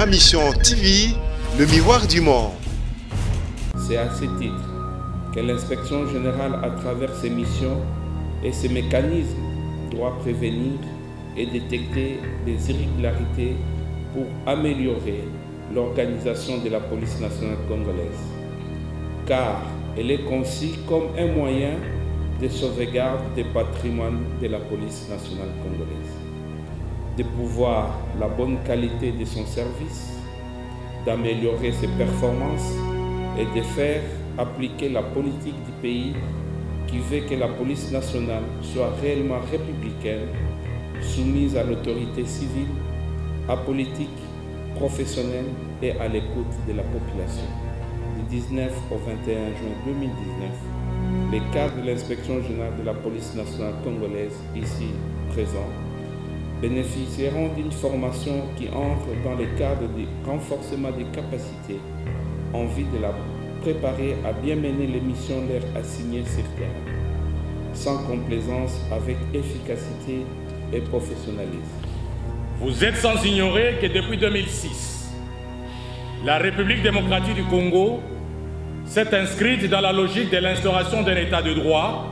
Ma Mission TV, le miroir du monde. C'est à ce titre que l'inspection générale, à travers ses missions et ses mécanismes, doit prévenir et détecter les irrégularités pour améliorer l'organisation de la police nationale congolaise, car elle est conçue comme un moyen de sauvegarde des patrimoines de la police nationale congolaise, de pouvoir la bonne qualité de son service, d'améliorer ses performances et de faire appliquer la politique du pays qui veut que la police nationale soit réellement républicaine, soumise à l'autorité civile, apolitique, professionnelle et à l'écoute de la population. Du 19 au 21 juin 2019, les cadres de l'inspection générale de la police nationale congolaise, ici présents, bénéficieront d'une formation qui entre dans le cadre du renforcement des capacités en vue de la préparer à bien mener les missions leur assignées sur terrain, sans complaisance, avec efficacité et professionnalisme. Vous êtes sans ignorer que depuis 2006, la République démocratique du Congo s'est inscrite dans la logique de l'instauration d'un État de droit,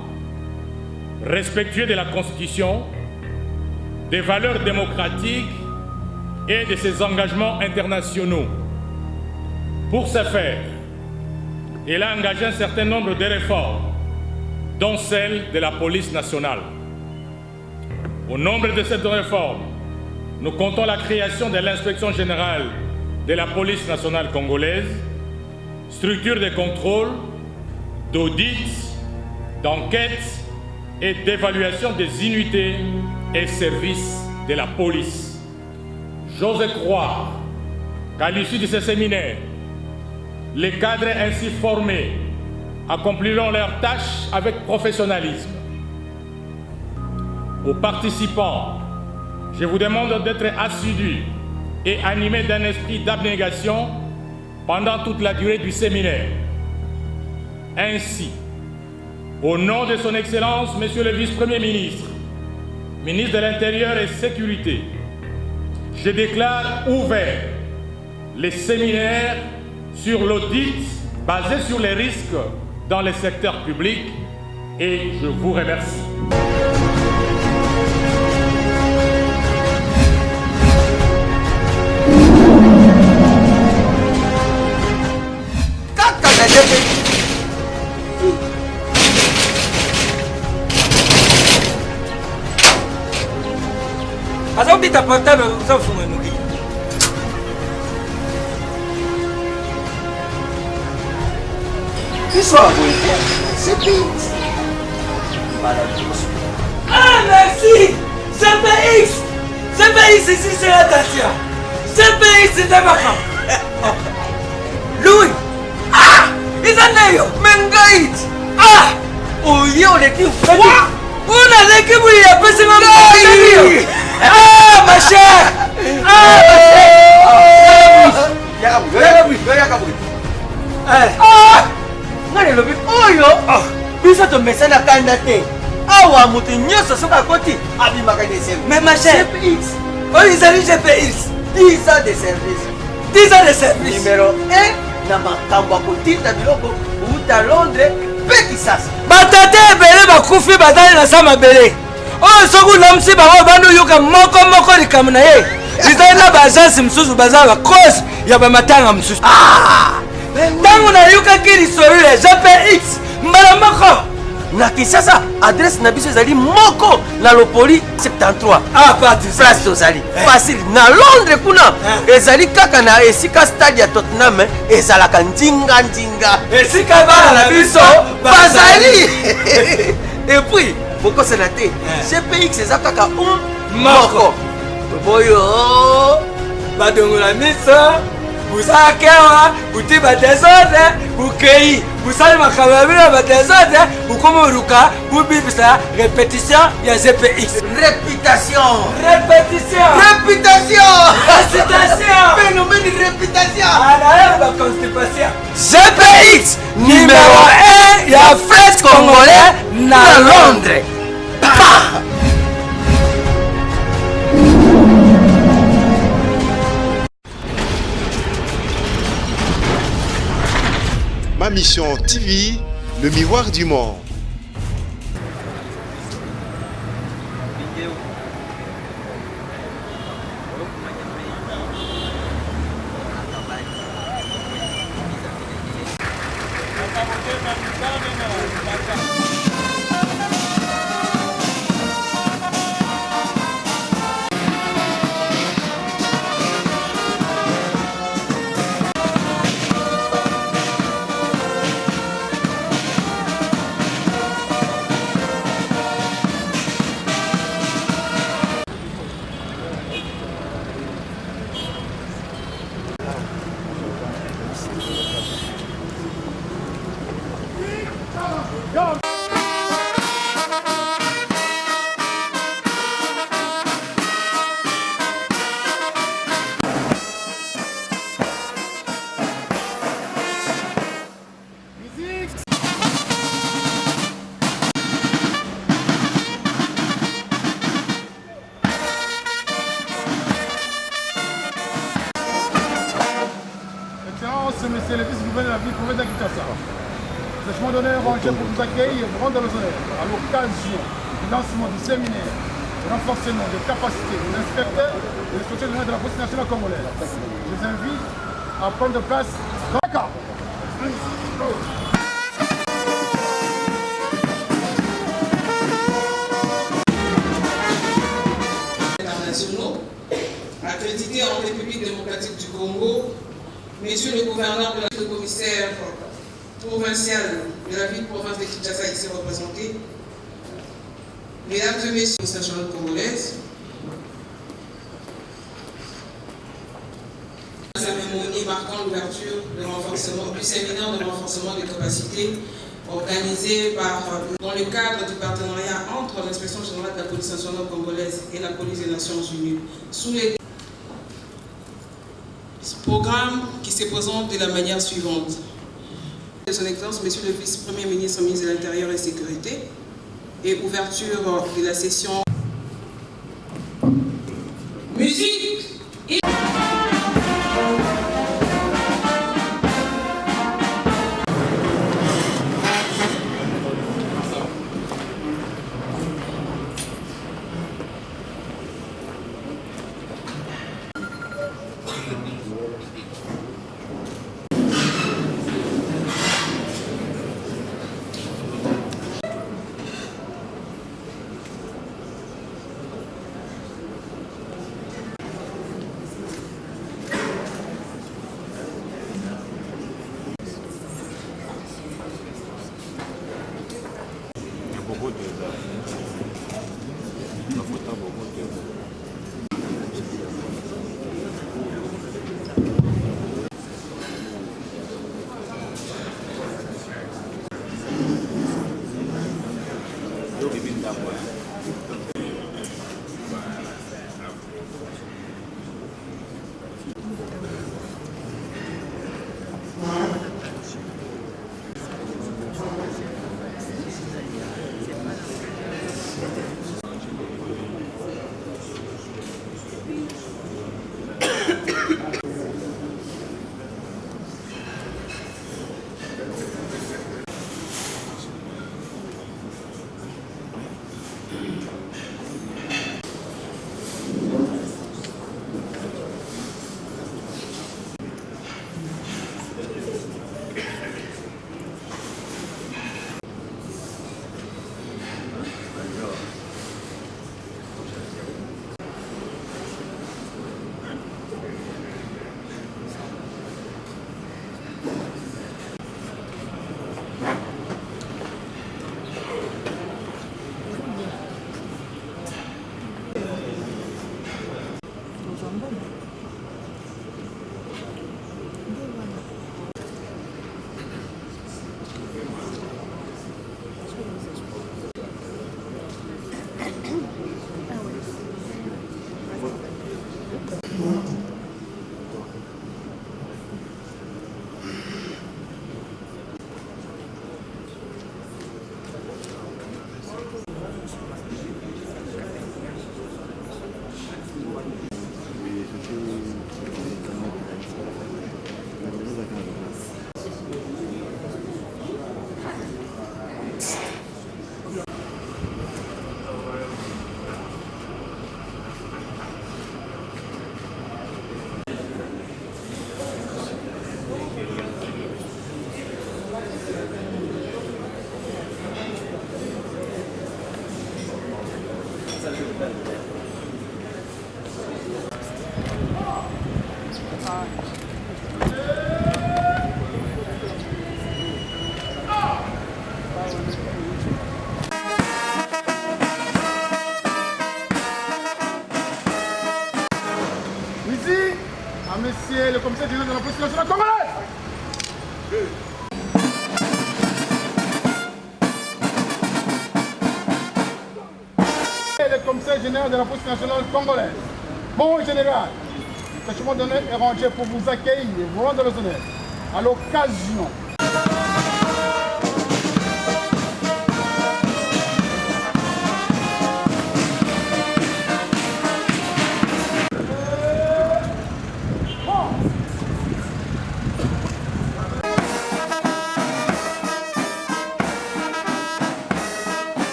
respectueux de la Constitution, des valeurs démocratiques et de ses engagements internationaux. Pour ce faire, elle a engagé un certain nombre de réformes, dont celle de la police nationale. Au nombre de ces réformes, nous comptons la création de l'inspection générale de la police nationale congolaise, structure de contrôle, d'audit, d'enquête et d'évaluation des unités et services de la police. J'ose croire qu'à l'issue de ce séminaire, les cadres ainsi formés accompliront leurs tâches avec professionnalisme. Aux participants, je vous demande d'être assidus et animés d'un esprit d'abnégation pendant toute la durée du séminaire. Ainsi, au nom de son Excellence, Monsieur le Vice-Premier ministre, ministre de l'Intérieur et Sécurité, je déclare ouvert les séminaires sur l'audit basé sur les risques dans le secteur public et je vous remercie. Azambi ta portable za funga nuki. Bonsoir, c'est Pete. Ah merci! CPX! CPX ici c'est la Tatia. CPX c'est Tabaka. Louis! Ah! Izaneyo! Mengait! Ah! Oyo l'équipe. Quoi? On a l'équipe où il y a pas ce moment. Ah ma chère! Ah ma chère! Ah! Ngale lobi oyo! Biso to mesana kanda te. Awa mutu nyoso soka koti abimaka de service. Mais ma chère! CPX. Oh ils arrivent CPX! 10 ans de service. 10 ans de service! Numéro 1 na makambo kotinda biloko uta Londres pe Kisasa. Batate ebele bakufi batali na sama bele. Oh soku namsi bango bandu yuka moko likamu na ye. Izali na bajansi msusu bazala cause ya bamatanga msusu. Ah! Tangu na yuka kiri sorile GPX mbala moko. Na Kisasa adresse na biso ezali moko na Lopoli 73. Ah parti place tozali facile na Londres kuna ezali kaka na esika stade ya Tottenham ezalaka ndinga esika bana na biso bazali et puis bokosana te GPX eza kaka moko boyo badongola miso busakewa buti batezode bukei busali makambo ya bino batezode bukomoruka bubibisa répétition ya GPX. Réputation. Phénomène de réputation. GPX numéro 1 ya fête congolais na Londres. Mission TV, le miroir du monde. Monsieur le vice-gouverneur de la ville province de Kinshasa. Le chemin d'honneur rangé pour vous accueillir et vous rendre les honneurs à l'occasion du lancement du séminaire de renforcement des capacités de l'inspecteur et de l'inspecteur général de la police nationale congolaise. Je vous invite à prendre place dans le cadre. Internationaux, accrédités en République démocratique du Congo, Monsieur le gouverneur de le commissaire provincial de la ville-province de Kinshasa ici représenté, Mesdames et Messieurs de la nationale congolaise, la cérémonie marquant l'ouverture du séminaire de renforcement des capacités organisé dans le cadre du partenariat entre l'inspection générale de la police nationale congolaise et la police des Nations Unies sous les programme qui se présente de la manière suivante. Son Excellence, Monsieur le Vice-Premier ministre, ministre de l'Intérieur et Sécurité, et ouverture de la session. Musique! Ici, à monsieur le commissaire général de la police nationale congolaise. Le commissaire général de la police nationale congolaise. Mon général, le tâchement d'honneur est rangé pour vous accueillir et vous rendre les honneurs. À l'occasion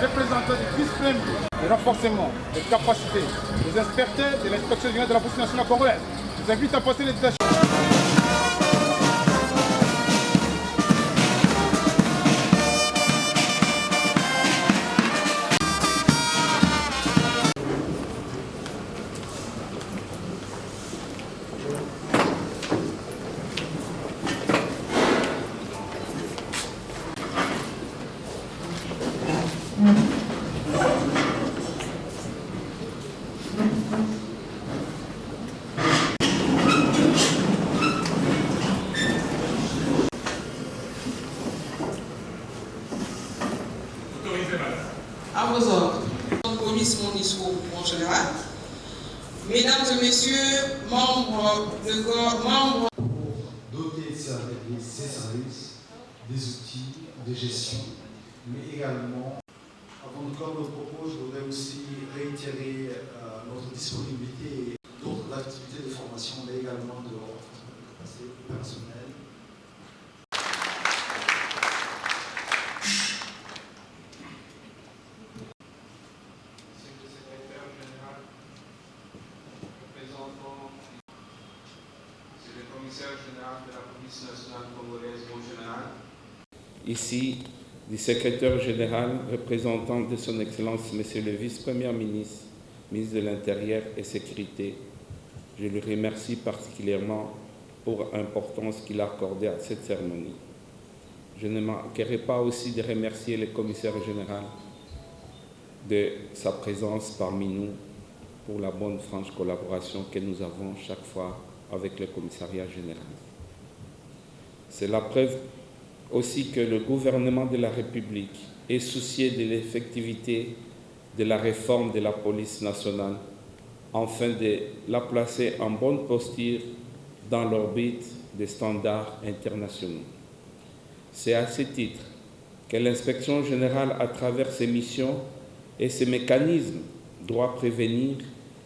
les représentants du vice-premier, le renforcement des capacités des inspecteurs de l'inspection générale de la police nationale congolaise. Je vous invite à passer les détachements. À vos ordres. Police MONUSCO en général. Mesdames et messieurs, membres de corps, membres. Doter ces services des outils de gestion, mais également, avant de clore le propos, je voudrais aussi réitérer notre disponibilité et d'autres activités de formation, mais également de renforcement de capacité opérationnelle. Général de la police nationale congolaise, mon général. Ici, du secrétaire général, représentant de son Excellence, Monsieur le Vice-Premier ministre, ministre de l'Intérieur et Sécurité, je le remercie particulièrement pour l'importance qu'il a accordée à cette cérémonie. Je ne manquerai pas aussi de remercier le commissaire général de sa présence parmi nous pour la bonne franche collaboration que nous avons chaque fois avec le commissariat général. C'est la preuve aussi que le gouvernement de la République est soucieux de l'effectivité de la réforme de la police nationale afin de la placer en bonne posture dans l'orbite des standards internationaux. C'est à ce titre que l'inspection générale, à travers ses missions et ses mécanismes, doit prévenir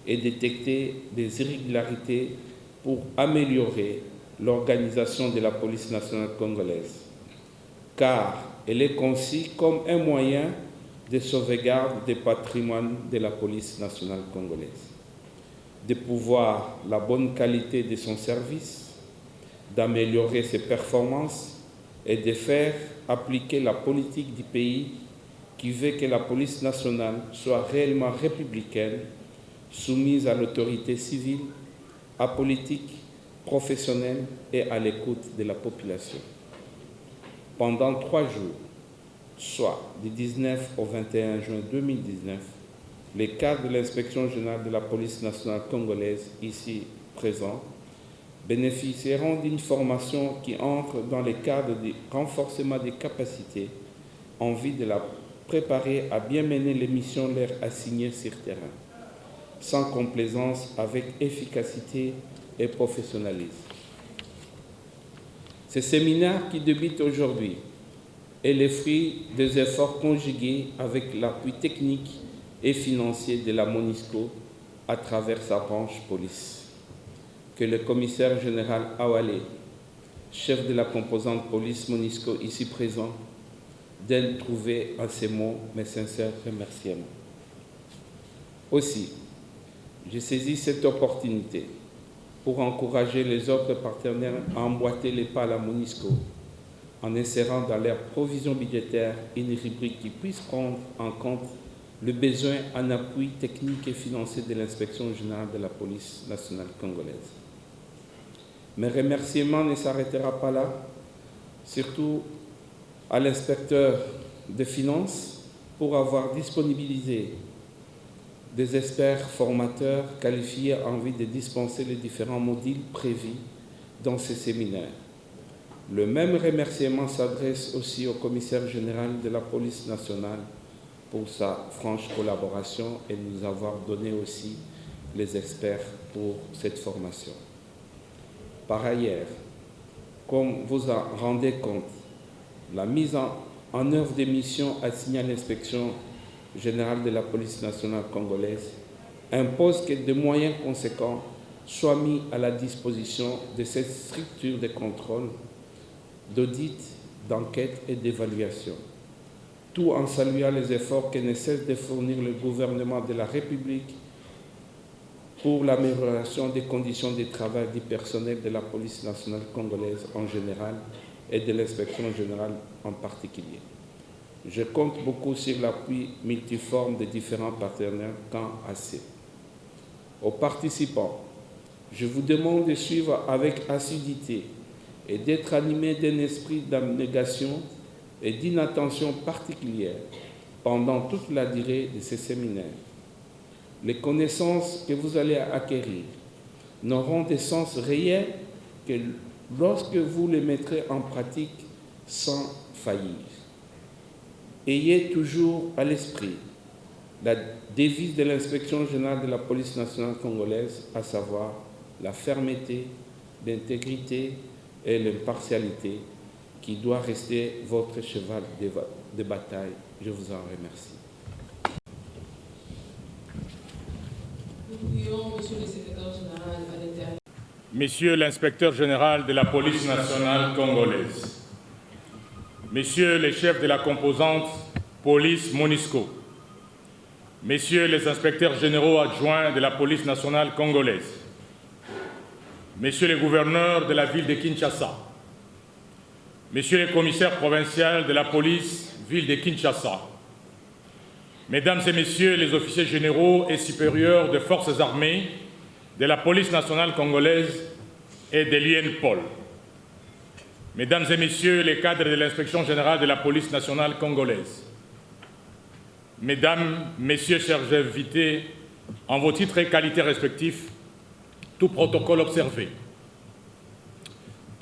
et détecter des irrégularités pour améliorer l'organisation de la police nationale congolaise, car elle est conçue comme un moyen de sauvegarde du patrimoine de la police nationale congolaise, de pouvoir la bonne qualité de son service, d'améliorer ses performances et de faire appliquer la politique du pays qui veut que la police nationale soit réellement républicaine, soumise à l'autorité civile, apolitique, professionnelle et à l'écoute de la population. Pendant 3 jours, soit du 19 au 21 juin 2019, les cadres de l'inspection générale de la police nationale congolaise, ici présents, bénéficieront d'une formation qui entre dans le cadre du renforcement des capacités en vue de la préparer à bien mener les missions leur assignées sur terrain, sans complaisance, avec efficacité et professionnalisme. Ce séminaire qui débute aujourd'hui est le fruit des efforts conjugués avec l'appui technique et financier de la MONUSCO à travers sa branche police, que le commissaire général Awale, chef de la composante police MONUSCO ici présent, d'elle trouver en ces mots mes sincères remerciements. Aussi, je saisis cette opportunité pour encourager les autres partenaires à emboîter les pas à la MONUSCO en insérant dans leur provision budgétaire une rubrique qui puisse prendre en compte le besoin en appui technique et financier de l'Inspection générale de la police nationale congolaise. Mes remerciements ne s'arrêtera pas là, surtout à l'inspecteur des finances pour avoir disponibilisé des experts formateurs qualifiés en vue de dispenser les différents modules prévus dans ces séminaires. Le même remerciement s'adresse aussi au commissaire général de la police nationale pour sa franche collaboration et nous avoir donné aussi les experts pour cette formation. Par ailleurs, comme vous en rendez compte, la mise en œuvre des missions assignées à l'inspection générale de la police nationale congolaise impose que des moyens conséquents soient mis à la disposition de cette structure de contrôle, d'audit, d'enquête et d'évaluation. Tout en saluant les efforts que ne cesse de fournir le gouvernement de la République pour l'amélioration des conditions de travail du personnel de la police nationale congolaise en général et de l'inspection générale en particulier. Je compte beaucoup sur l'appui multiforme des différents partenaires quand assez. Aux participants, je vous demande de suivre avec assiduité et d'être animés d'un esprit d'abnégation et d'une attention particulière pendant toute la durée de ces séminaires. Les connaissances que vous allez acquérir n'auront de sens réel que lorsque vous les mettrez en pratique sans faillir. Ayez toujours à l'esprit la devise de l'Inspection générale de la police nationale congolaise, à savoir la fermeté, l'intégrité et l'impartialité, qui doit rester votre cheval de bataille. Je vous en remercie. Nous prions, Monsieur le secrétaire général à l'Intérieur. Monsieur l'inspecteur général de la police nationale congolaise, Messieurs les chefs de la composante police MONUSCO, Messieurs les inspecteurs généraux adjoints de la police nationale congolaise, Messieurs les gouverneurs de la ville de Kinshasa, Messieurs les commissaires provinciaux de la police ville de Kinshasa, Mesdames et Messieurs les officiers généraux et supérieurs des forces armées de la police nationale congolaise et de l'INPOL, Mesdames et Messieurs les cadres de l'inspection générale de la police nationale congolaise, Mesdames, Messieurs, chers invités, en vos titres et qualités respectifs, tout protocole observé.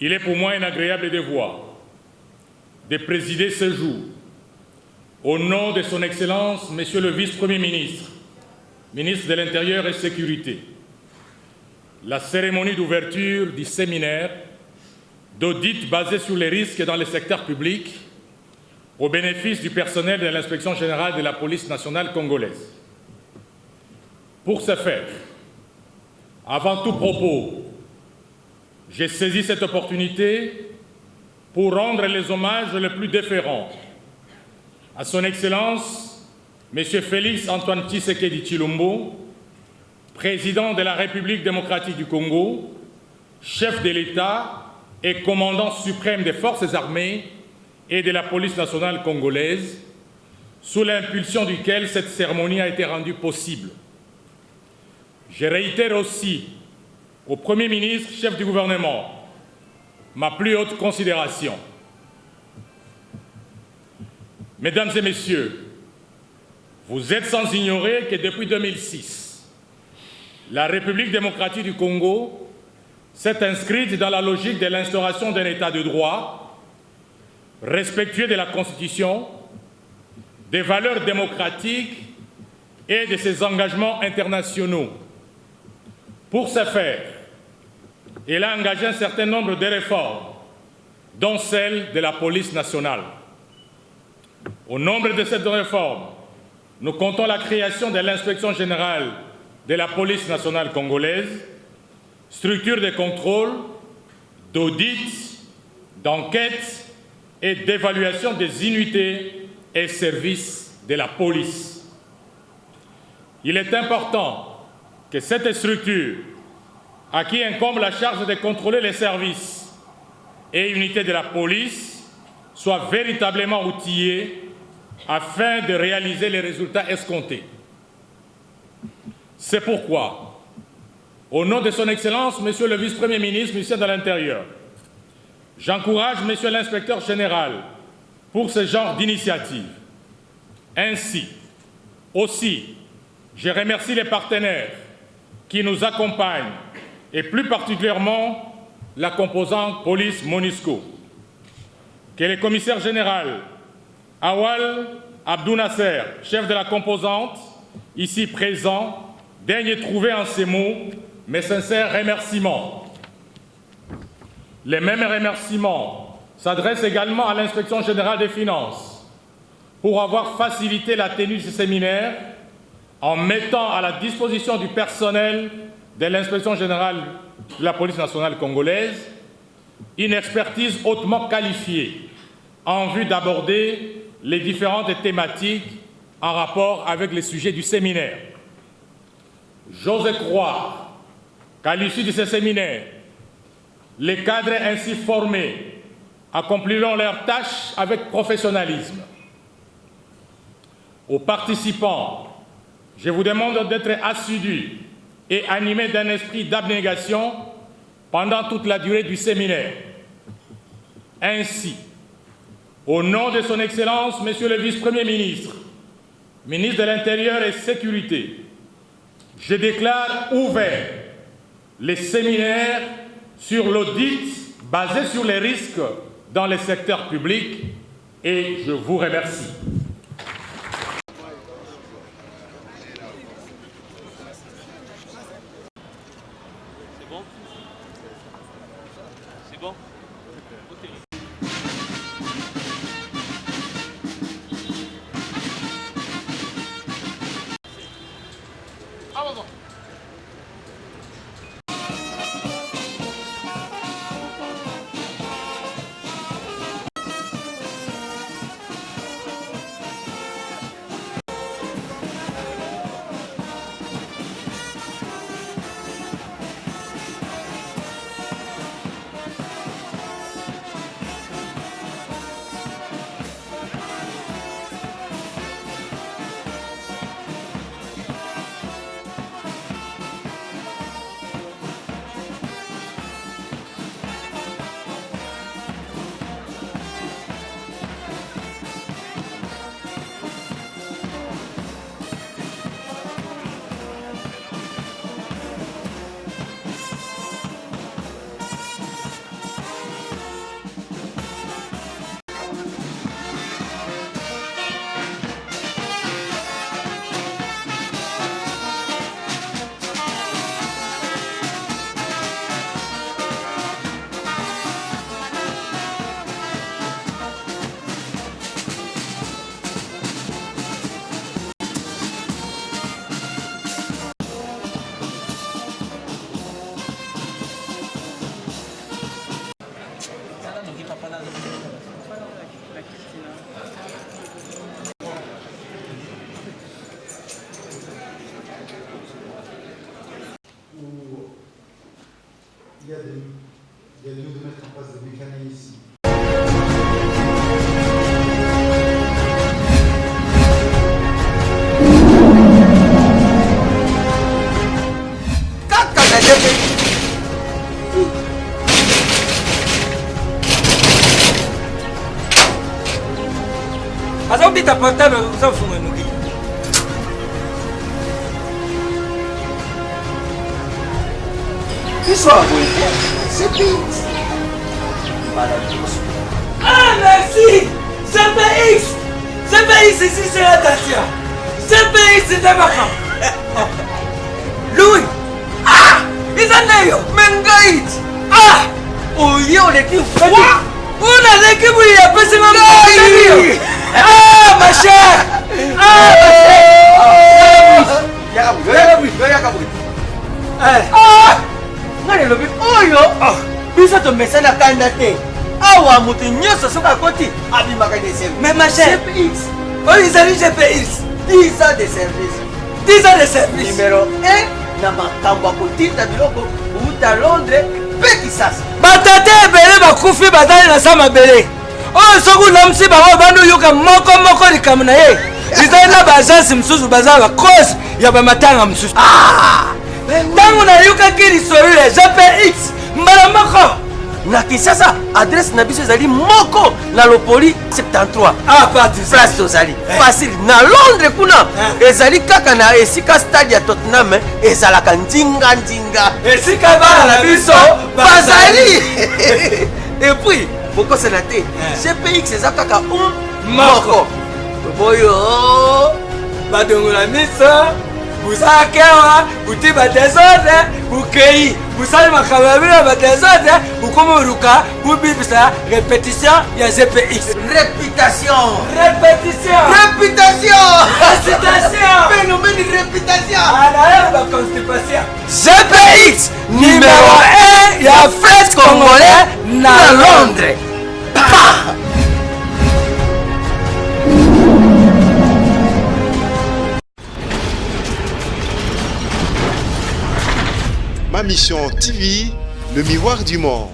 Il est pour moi un agréable devoir de présider ce jour, au nom de son Excellence, Monsieur le Vice-Premier ministre, ministre de l'Intérieur et Sécurité, la cérémonie d'ouverture du séminaire d'audit basé sur les risques dans le secteur public au bénéfice du personnel de l'Inspection générale de la police nationale congolaise. Pour ce faire, avant tout propos, j'ai saisi cette opportunité pour rendre les hommages les plus déférents à son Excellence, M. Félix Antoine Tshisekedi Tshilombo, président de la République démocratique du Congo, chef de l'État et commandant suprême des forces armées et de la police nationale congolaise, sous l'impulsion duquel cette cérémonie a été rendue possible. Je réitère aussi au Premier ministre, chef du gouvernement, ma plus haute considération. Mesdames et Messieurs, vous êtes sans ignorer que depuis 2006, la République démocratique du Congo s'est inscrite dans la logique de l'instauration d'un État de droit, respectueux de la Constitution, des valeurs démocratiques et de ses engagements internationaux. Pour ce faire, elle a engagé un certain nombre de réformes, dont celle de la police nationale. Au nombre de ces réformes, nous comptons la création de l'Inspection générale de la police nationale congolaise, structure de contrôle, d'audit, d'enquête et d'évaluation des unités et services de la police. Il est important que cette structure à qui incombe la charge de contrôler les services et unités de la police soient véritablement outillés afin de réaliser les résultats escomptés. C'est pourquoi, au nom de son Excellence, Monsieur le Vice-Premier ministre, ministère de l'Intérieur, j'encourage Monsieur l'inspecteur général pour ce genre d'initiative. Ainsi, aussi, je remercie les partenaires qui nous accompagnent et plus particulièrement la composante police-MONUSCO. Que le commissaire général Awal Abdou Nasser, chef de la composante, ici présent, daigne trouver en ces mots mes sincères remerciements. Les mêmes remerciements s'adressent également à l'Inspection générale des finances pour avoir facilité la tenue de ce séminaire en mettant à la disposition du personnel de l'Inspection générale de la police nationale congolaise une expertise hautement qualifiée en vue d'aborder les différentes thématiques en rapport avec les sujets du séminaire. J'ose croire qu'à l'issue de ce séminaire, les cadres ainsi formés accompliront leurs tâches avec professionnalisme. Aux participants, je vous demande d'être assidus et animés d'un esprit d'abnégation pendant toute la durée du séminaire. Ainsi, au nom de son Excellence, Monsieur le Vice-Premier ministre, ministre de l'Intérieur et Sécurité, je déclare ouvert les séminaires sur l'audit basé sur les risques dans le secteur public et je vous remercie. C'est bon? C'est bon? Il y a lieu de mettre en place des mécanismes. Azobita portable usafunga nuki. Qui soit c'est vite. Ah merci. CPX. CPX ici c'est la Dacia. CPX c'est Dabaka. Louis. Ah. Izaneyo. Mengait. Ah. Oyo l'équipe. On a l'équipe où il y a pas seulement Mengait. Ah ma chère. Ah Ah! Ngale lobi oyo biso to mesana kanda te awa mutu nyonso soki akoti abimaka de service. Mais ma chère, CPX oyo ezali GPX 10 ans de service. 10 ans de service. Numéro 1 na makambo ya kotinda biloko à Londres mpe Kisasa. Batate ebele bakufi bazali na sa mabele oyo soki ulamisi bango bandi oyoka moko likambo na ye ezali na baagence mosusu baza bakosi ya bamatanga mosusu ntango nayokaki lisolo ya GPX mbala moko na Kisasa adresse na biso ezali moko na Lopoli 73 place tozali facile na Londres kuna ezali kaka na esika stade ya Tottenham ezalaka ndinga esika bana na biso bazali et puis bokosana te GPX eza kaka moko boyo badongola miso buzakewa buti badesordre bukei busali makambo ya bino badesordre bukoma oluka bubibisa répétition ya GPX phénomène réputation anaye baconstipation GPX numéro 1 ya fête congolais na Londres. Ma Mission TV, le miroir du monde.